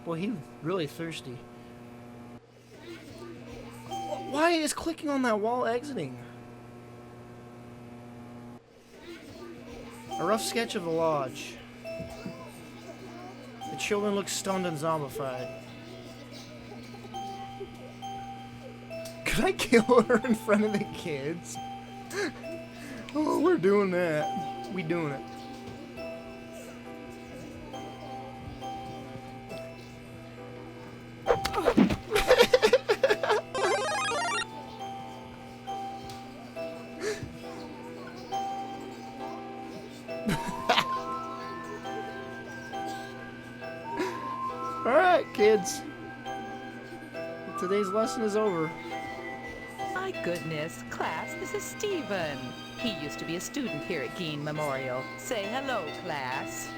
Boy, he's really thirsty. Why is clicking on that wall exiting? A rough sketch of the lodge. The children look stunned and zombified. Could I kill her in front of the kids? Oh, we're doing that. We doing it. Alright, kids. Today's lesson is over. My goodness, class, this is Stephen. He used to be a student here at Gein Memorial. Say hello, class.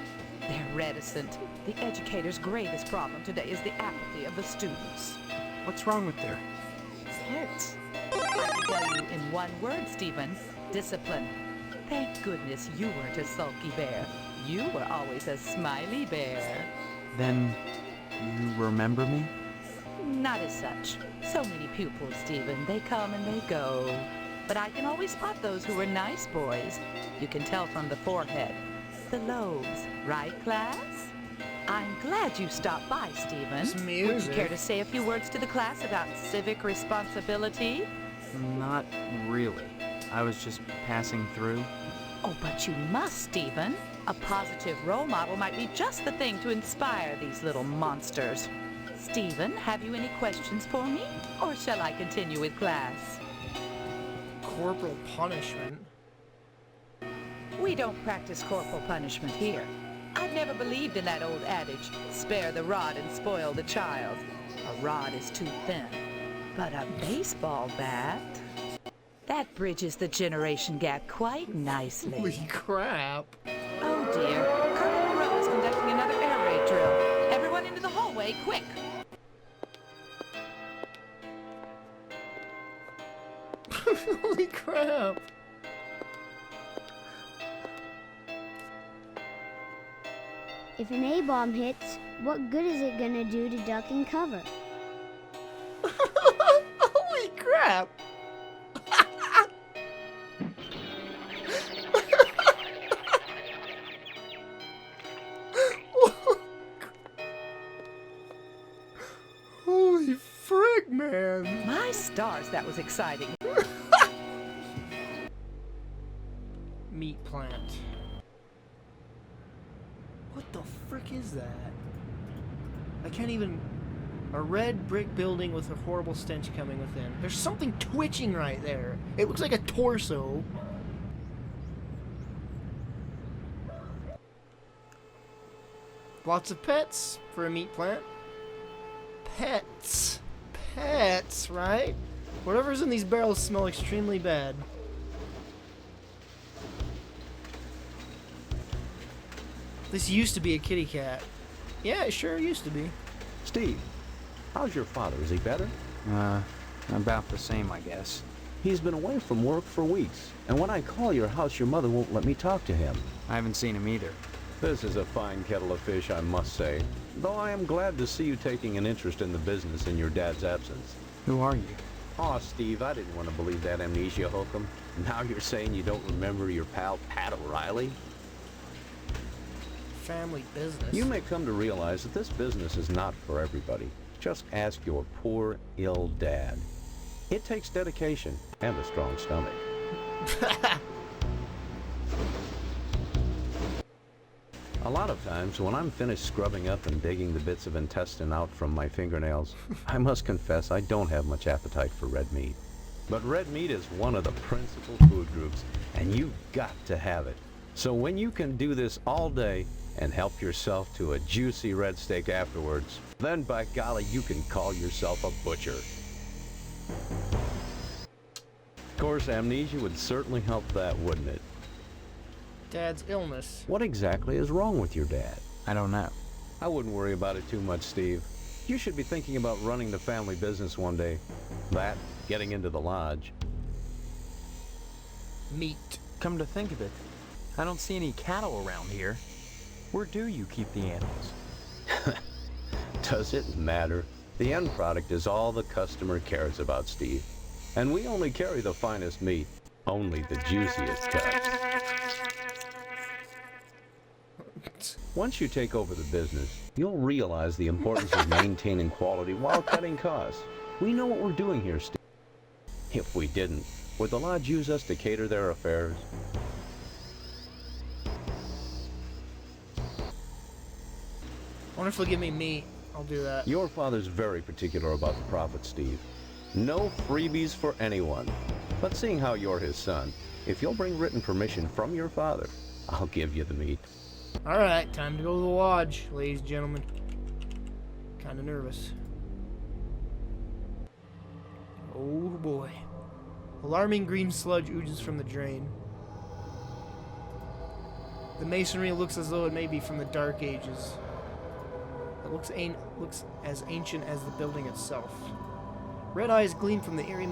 They're reticent. The educator's greatest problem today is the apathy of the students. What's wrong with their Heads. I can tell you in one word, Stephen. Discipline. Thank goodness you weren't a sulky bear. You were always a smiley bear. Then you remember me? Not as such. So many pupils, Stephen. They come and they go. But I can always spot those who were nice boys. You can tell from the forehead. The lobes. Right, class? I'm glad you stopped by, Stephen. It's Would music. you care to say a few words to the class about civic responsibility? Not really. I was just passing through. Oh, but you must, Stephen. A positive role model might be just the thing to inspire these little monsters. Stephen, have you any questions for me? Or shall I continue with class? Corporal punishment. We don't practice corporal punishment here. I've never believed in that old adage, spare the rod and spoil the child. A rod is too thin. But a baseball bat? That bridges the generation gap quite nicely. Holy crap. Oh dear. Colonel Monroe is conducting another air raid drill. Everyone into the hallway, quick! Holy crap. If an A-bomb hits, what good is it gonna do to duck and cover? Holy crap. Holy frick, man. My stars, that was exciting. Meat plant. What the frick is that? I can't even... A red brick building with a horrible stench coming within. There's something twitching right there. It looks like a torso. Lots of pets for a meat plant. Pets. Pets, right? Whatever's in these barrels smell extremely bad. This used to be a kitty cat. Yeah, it sure used to be. Steve, how's your father? Is he better? About the same, I guess. He's been away from work for weeks, and when I call your house, your mother won't let me talk to him. I haven't seen him either. This is a fine kettle of fish, I must say, though I am glad to see you taking an interest in the business in your dad's absence. Who are you? Aw, Steve, I didn't want to believe that amnesia hokum. Now you're saying you don't remember your pal Pat O'Reilly? Family business. You may come to realize that this business is not for everybody. Just ask your poor, ill dad. It takes dedication and a strong stomach. A lot of times, when I'm finished scrubbing up and digging the bits of intestine out from my fingernails, I must confess I don't have much appetite for red meat. But red meat is one of the principal food groups, and you've got to have it. So when you can do this all day and help yourself to a juicy red steak afterwards, then by golly, you can call yourself a butcher. Of course, amnesia would certainly help that, wouldn't it? Dad's illness. What exactly is wrong with your dad? I don't know. I wouldn't worry about it too much, Steve. You should be thinking about running the family business one day. That, getting into the lodge. Meat. Come to think of it, I don't see any cattle around here. Where do you keep the animals? Does it matter? The end product is all the customer cares about, Steve. And we only carry the finest meat, only the juiciest cuts. Once you take over the business, you'll realize the importance of maintaining quality while cutting costs. We know what we're doing here, Steve. If we didn't, would the lodge use us to cater their affairs? I wonder if they'll give me meat. I'll do that. Your father's very particular about the profit, Steve. No freebies for anyone. But seeing how you're his son, if you'll bring written permission from your father, I'll give you the meat. Alright, time to go to the lodge, ladies and gentlemen. Kinda nervous. Oh boy. Alarming green sludge oozes from the drain. The masonry looks as though it may be from the Dark Ages. It looks as ancient as the building itself. Red eyes gleam from the eerie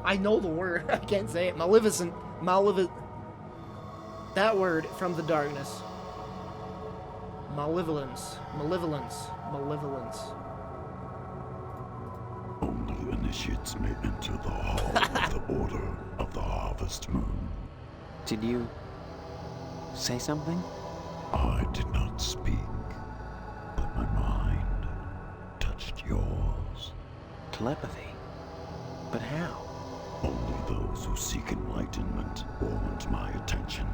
I know the word. I can't say it. That word from the darkness. Malevolence. Only initiates may enter the hall of the Order of the Harvest Moon. Did you say something? I did not speak, but my mind touched yours. Telepathy? But how? Only those who seek enlightenment warrant my attention.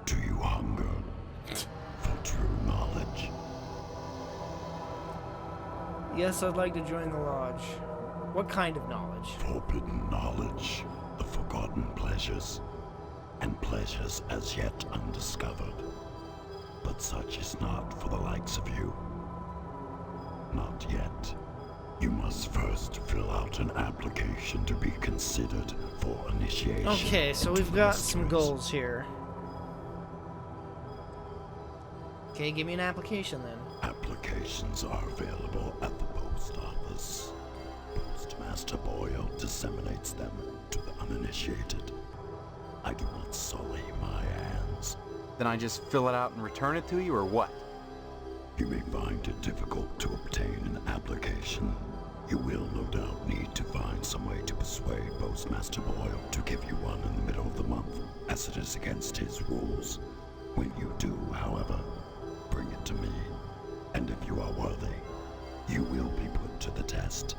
Do you hunger for true knowledge? Yes, I'd like to join the lodge. What kind of knowledge? Forbidden knowledge, the forgotten pleasures, and pleasures as yet undiscovered. But such is not for the likes of you. Not yet. You must first fill out an application to be considered for initiation. Okay, so we've got some goals here. Okay, give me an application then. Applications are available at the post office. Postmaster Boyle disseminates them to the uninitiated. I do not sully my hands. Then I just fill it out and return it to you, or what? You may find it difficult to obtain an application. You will no doubt need to find some way to persuade Postmaster Boyle to give you one in the middle of the month, as it is against his rules. When you do, however, bring it to me, and if you are worthy, you will be put to the test.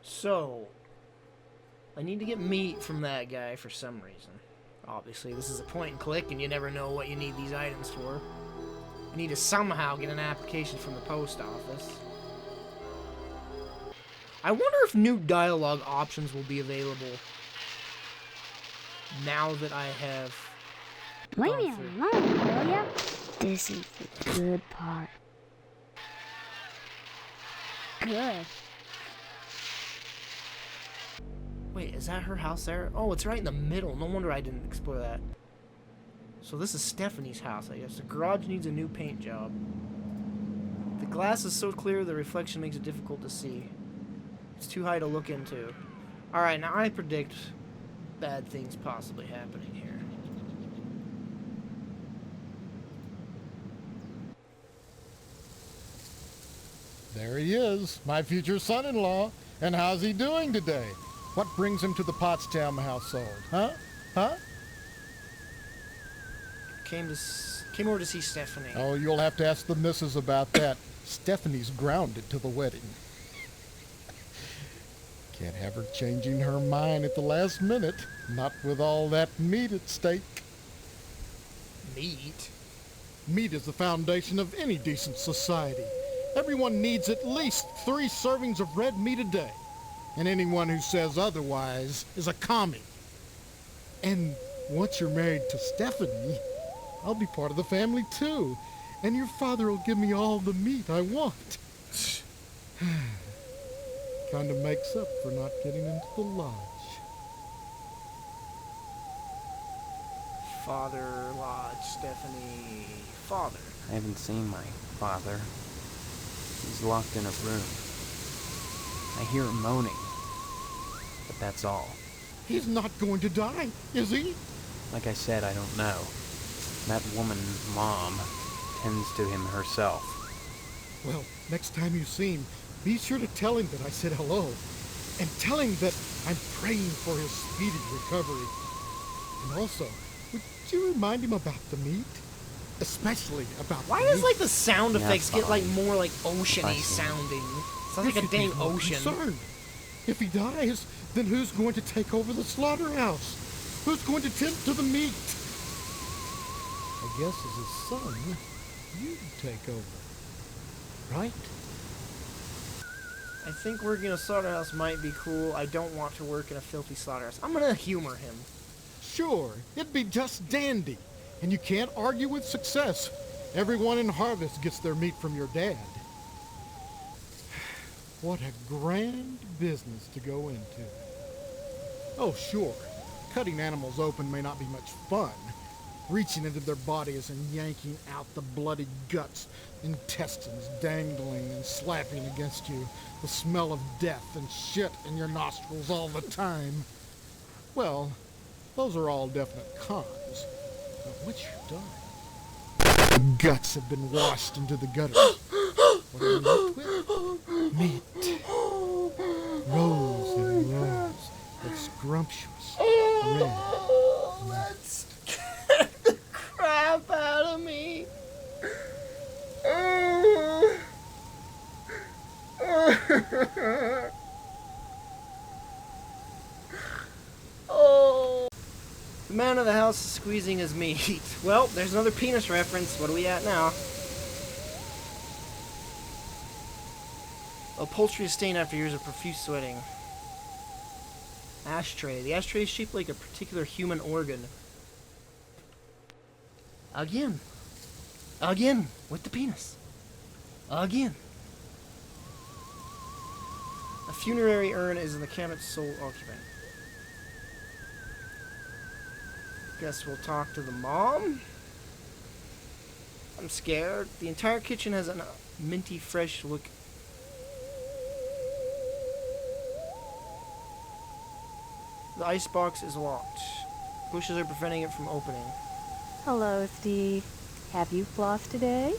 So, I need to get meat from that guy for some reason. Obviously, this is a point and click, and you never know what you need these items for. I need to somehow get an application from the post office. I wonder if new dialogue options will be available now that I have... Leave me alone, will ya? This is the good part. Good. Wait, is that her house there? Oh, it's right in the middle. No wonder I didn't explore that. So this is Stephanie's house, I guess. The garage needs a new paint job. The glass is so clear the reflection makes it difficult to see. It's too high to look into. Alright, now I predict bad things possibly happening here. There he is, my future son-in-law. And how's he doing today? What brings him to the Potsdam household, huh? Huh? Came over to see Stephanie. Oh, you'll have to ask the missus about that. Stephanie's grounded to the wedding. Can't have her changing her mind at the last minute. Not with all that meat at stake. Meat? Meat is the foundation of any decent society. Everyone needs at least 3 servings of red meat a day. And anyone who says otherwise is a commie. And once you're married to Stephanie, I'll be part of the family too. And your father will give me all the meat I want. Kind of makes up for not getting into the lodge. Father, lodge, Stephanie, father. I haven't seen my father. He's locked in a room. I hear him moaning, but that's all. He's not going to die, is he? Like I said, I don't know. That woman, Mom, tends to him herself. Well, next time you see him, be sure to tell him that I said hello. And tell him that I'm praying for his speedy recovery. And also, would you remind him about the meat? Especially about Why the does meat. like the sound Yeah, effects get like fine. more like oceany I see. sounding? Sounds like You a should be dang more ocean. concerned. If he dies, then who's going to take over the slaughterhouse? Who's going to tend to the meat? I guess as his son, you'd take over. Right? I think working in a slaughterhouse might be cool. I don't want to work in a filthy slaughterhouse. I'm gonna humor him. Sure, it'd be just dandy. And you can't argue with success. Everyone in Harvest gets their meat from your dad. What a grand business to go into. Oh, sure, cutting animals open may not be much fun. Reaching into their bodies and yanking out the bloody guts, intestines dangling and slapping against you, the smell of death and shit in your nostrils all the time. Well, those are all definite cons. But once you're done, the guts have been washed into the gutters. What are you left with? Meat. Rows and rows of scrumptious red. That scared the crap out of me. Oh. The man of the house is squeezing his meat. Well, there's another penis reference. What are we at now? Upholstery is stained after years of profuse sweating. Ashtray. The ashtray is shaped like a particular human organ. Again. Again. With the penis. Again. A funerary urn is in the cabinet's sole occupant. Guess we'll talk to the mom. I'm scared. The entire kitchen has a minty fresh look. The icebox is locked. Bushes are preventing it from opening. Hello, Steve. Have you flossed today?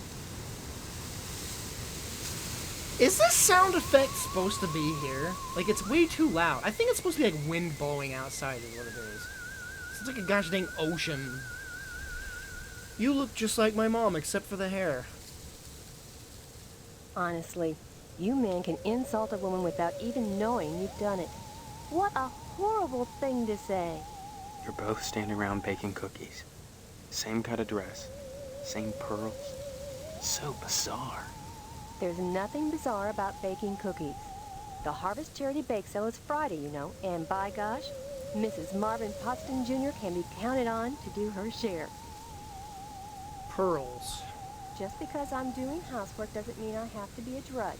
Is this sound effect supposed to be here? Like, it's way too loud. I think it's supposed to be like wind blowing outside is what it is. It's like a gosh dang ocean. You look just like my mom, except for the hair. Honestly, you men can insult a woman without even knowing you've done it. What a horrible thing to say. You're both standing around baking cookies. Same kind of dress. Same pearls. So bizarre. There's nothing bizarre about baking cookies. The Harvest Charity Bake Sale is Friday, you know, and by gosh, Mrs. Marvin Potston Jr. can be counted on to do her share. Pearls. Just because I'm doing housework doesn't mean I have to be a drudge.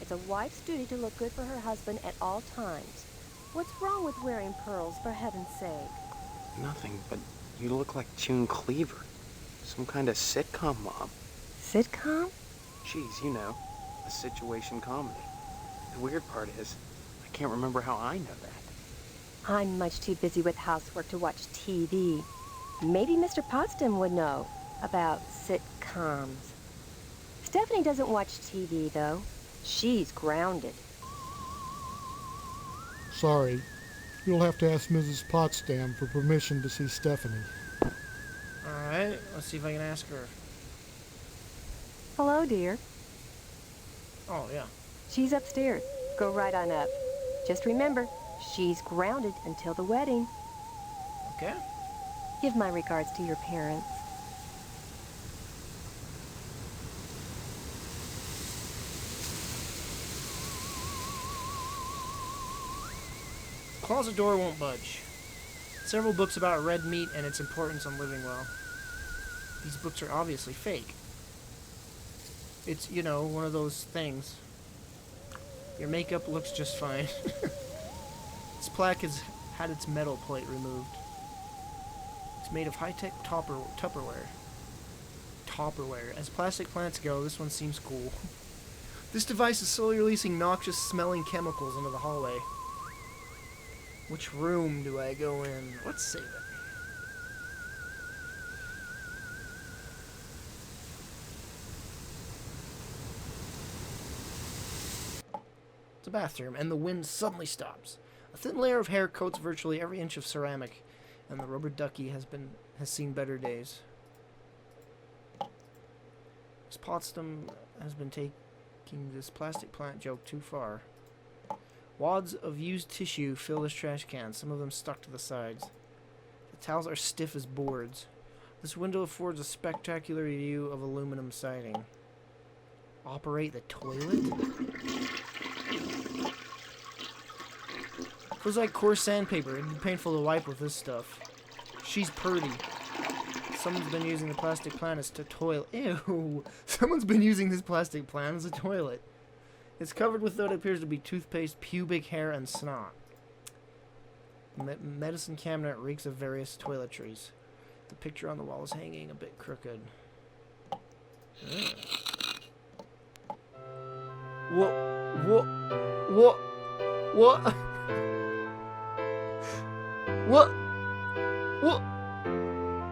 It's a wife's duty to look good for her husband at all times. What's wrong with wearing pearls, for heaven's sake? Nothing, but you look like June Cleaver. Some kind of sitcom mom. Sitcom? Geez, you know, a situation comedy. The weird part is, I can't remember how I know that. I'm much too busy with housework to watch TV. Maybe Mr. Potsdam would know about sitcoms. Stephanie doesn't watch TV, though. She's grounded. Sorry. You'll have to ask Mrs. Potsdam for permission to see Stephanie. Alright, let's see if I can ask her. Hello, dear. Oh, yeah. She's upstairs. Go right on up. Just remember, she's grounded until the wedding. Okay. Give my regards to your parents. Closet door won't budge. Several books about red meat and its importance on living well. These books are obviously fake. It's, you know, one of those things. Your makeup looks just fine. This plaque has had its metal plate removed. It's made of high-tech Tupperware. As plastic plants go, this one seems cool. This device is slowly releasing noxious smelling chemicals into the hallway. Which room do I go in? Let's save it. the bathroom, and the wind suddenly stops. A thin layer of hair coats virtually every inch of ceramic, and the rubber ducky has seen better days. Miss Potsdam has been taking this plastic plant joke too far. Wads of used tissue fill this trash can, some of them stuck to the sides. The towels are stiff as boards. This window affords a spectacular view of aluminum siding. Operate the toilet? Feels like coarse sandpaper. It'd be painful to wipe with this stuff. She's purty. Someone's been using the plastic plant as a toilet. Ew! Someone's been using this plastic plant as a toilet. It's covered with what appears to be toothpaste, pubic hair, and snot. Medicine cabinet reeks of various toiletries. The picture on the wall is hanging a bit crooked. Ugh. What?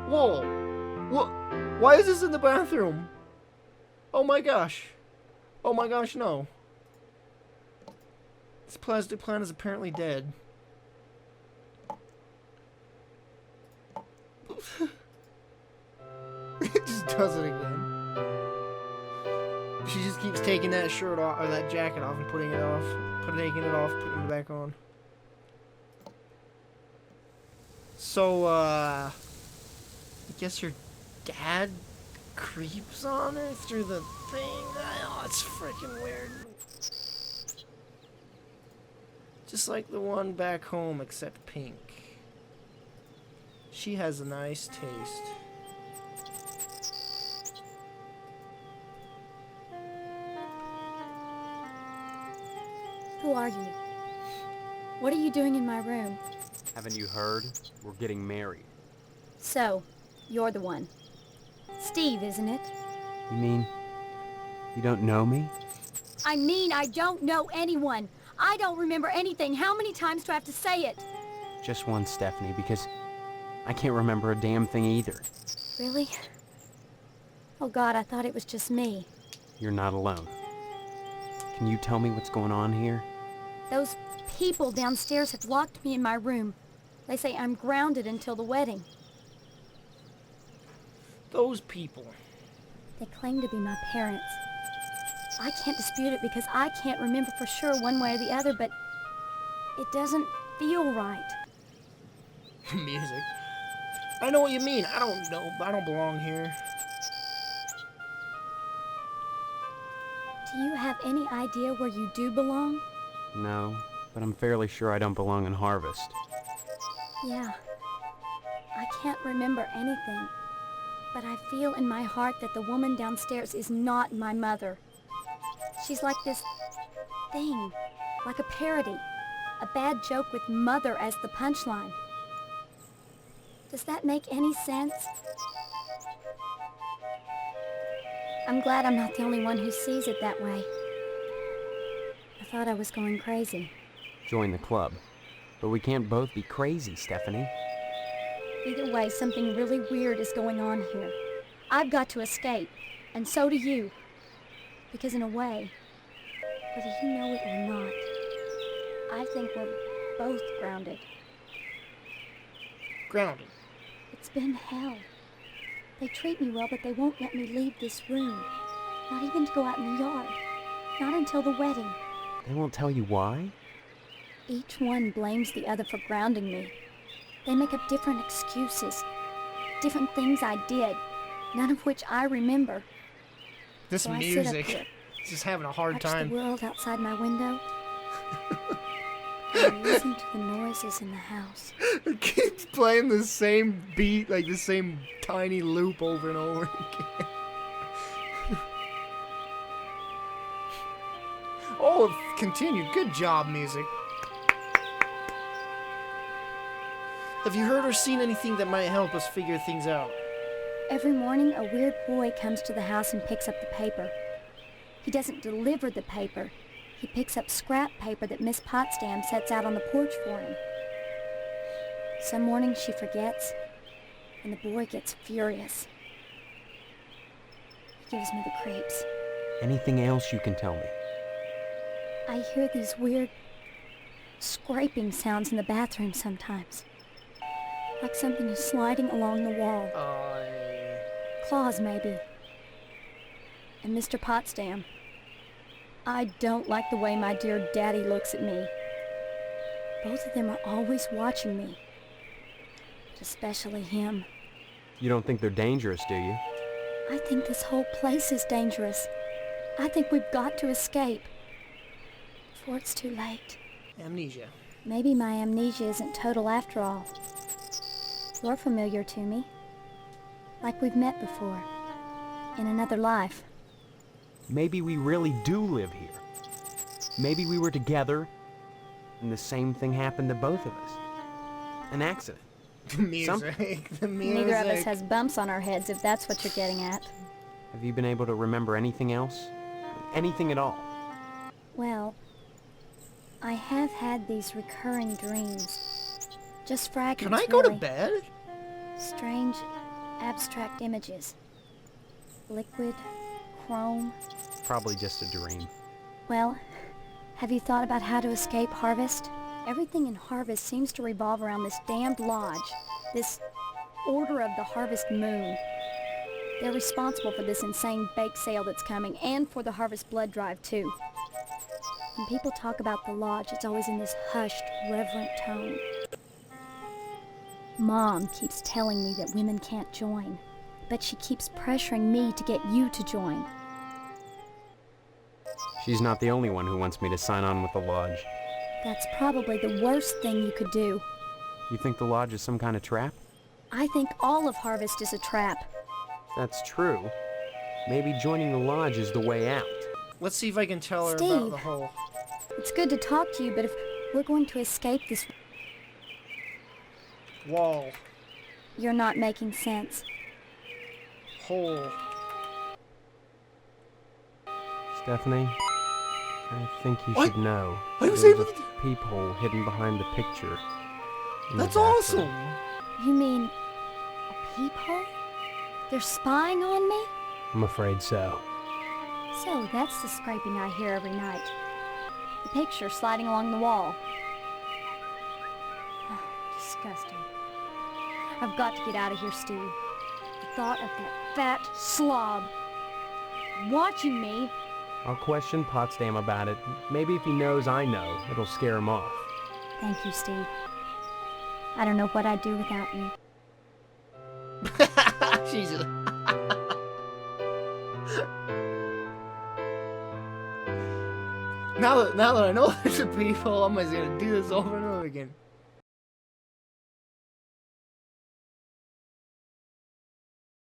Whoa! What? Why is this in the bathroom? Oh my gosh. Oh my gosh, no. This plastic plant is apparently dead. It just does it again. She just keeps taking that shirt off, or that jacket off, and putting it off. Taking it off, putting it back on. So, I guess your dad creeps on her through the thing? Oh, it's freaking weird. Just like the one back home, except pink. She has a nice taste. Who are you? What are you doing in my room? Haven't you heard? We're getting married. So, you're the one. Steve, isn't it? You mean you don't know me? I mean, I don't know anyone. I don't remember anything. How many times do I have to say it? Just one, Stephanie, because I can't remember a damn thing either. Really? Oh God, I thought it was just me. You're not alone. Can you tell me what's going on here? Those people downstairs have locked me in my room. They say I'm grounded until the wedding. Those people. They claim to be my parents. I can't dispute it because I can't remember for sure one way or the other, but it doesn't feel right. Music. I know what you mean. I don't know. I don't belong here. Do you have any idea where you do belong? No, but I'm fairly sure I don't belong in Harvest. Yeah. I can't remember anything, but I feel in my heart that the woman downstairs is not my mother. She's like this thing, like a parody, a bad joke with mother as the punchline. Does that make any sense? I'm glad I'm not the only one who sees it that way. I thought I was going crazy. Join the club. But we can't both be crazy, Stephanie. Either way, something really weird is going on here. I've got to escape, and so do you. Because in a way, whether you know it or not, I think we're both grounded. Grounded. It's been hell. They treat me well, but they won't let me leave this room. Not even to go out in the yard. Not until the wedding. They won't tell you why? Each one blames the other for grounding me. They make up different excuses. Different things I did, none of which I remember. This so music. I sit up here, Just having a hard watch time. the world outside my window, and listen to the noises in the house. It keeps playing the same beat, like the same tiny loop over and over again. Oh, it continued. Good job, music. Have you heard or seen anything that might help us figure things out? Every morning, a weird boy comes to the house and picks up the paper. He doesn't deliver the paper. He picks up scrap paper that Miss Potsdam sets out on the porch for him. Some mornings she forgets, and the boy gets furious. He gives me the creeps. Anything else you can tell me? I hear these weird scraping sounds in the bathroom sometimes. Like something is sliding along the wall. Claws, maybe. And Mr. Potsdam. I don't like the way my dear daddy looks at me. Both of them are always watching me. But especially him. You don't think they're dangerous, do you? I think this whole place is dangerous. I think we've got to escape. Before it's too late. Amnesia. Maybe my amnesia isn't total after all. You're familiar to me. Like we've met before. In another life. Maybe we really do live here. Maybe we were together, and the same thing happened to both of us. An accident. The music. The music. Neither of us has bumps on our heads, if that's what you're getting at. Have you been able to remember anything else? Anything at all? Well, I have had these recurring dreams. Just fragments, Can I go to really. bed? Strange, abstract images. Liquid, chrome. Probably just a dream. Well, have you thought about how to escape Harvest? Everything in Harvest seems to revolve around this damned lodge. This Order of the Harvest Moon. They're responsible for this insane bake sale that's coming, and for the Harvest Blood Drive, too. When people talk about the lodge, it's always in this hushed, reverent tone. Mom keeps telling me that women can't join, but she keeps pressuring me to get you to join. She's not the only one who wants me to sign on with the lodge. That's probably the worst thing you could do. You think the lodge is some kind of trap? I think all of Harvest is a trap. If that's true, maybe joining the lodge is the way out. Let's see if I can tell her Steve. about the whole It's good to talk to you, but if we're going to escape this, wall. you're not making sense. Hole. Stephanie, I think you What? should know. I was There's able a to- peephole hidden behind the picture. in the That's bathroom. awesome. You mean a peephole? They're spying on me? I'm afraid so. So that's the scraping I hear every night. The picture sliding along the wall. Disgusting. I've got to get out of here, Steve. The thought of that fat slob watching me. I'll question Potsdam about it. Maybe if he knows I know, it'll scare him off. Thank you, Steve. I don't know what I'd do without you. She's now that I know there's a peephole, I'm just gonna do this over and over again.